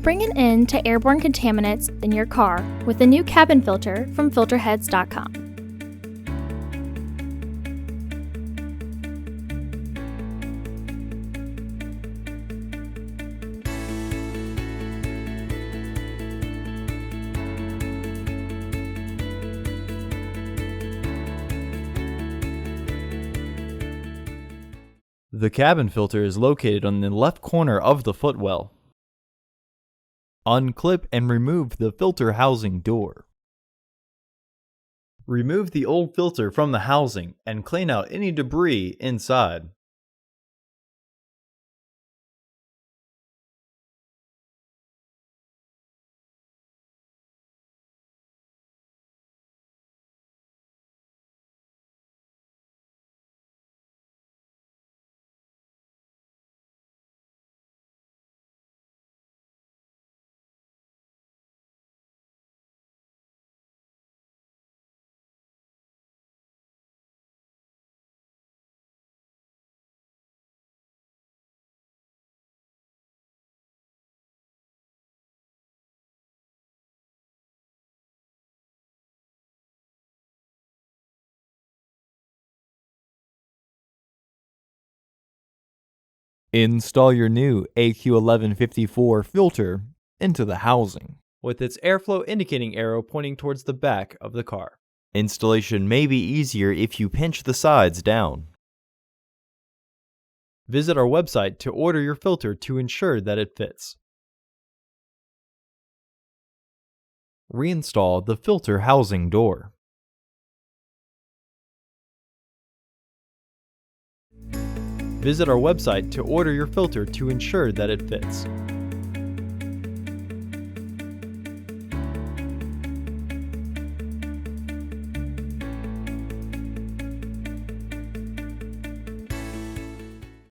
Bring an end to airborne contaminants in your car with the new cabin filter from Filterheads.com. The cabin filter is located on the left corner of the footwell. Unclip and remove the filter housing door. Remove the old filter from the housing and clean out any debris inside. Install your new AQ1154 filter into the housing, with its airflow indicating arrow pointing towards the back of the car. Installation may be easier if you pinch the sides down. Visit our website to order your filter to ensure that it fits. Reinstall the filter housing door. Visit our website to order your filter to ensure that it fits.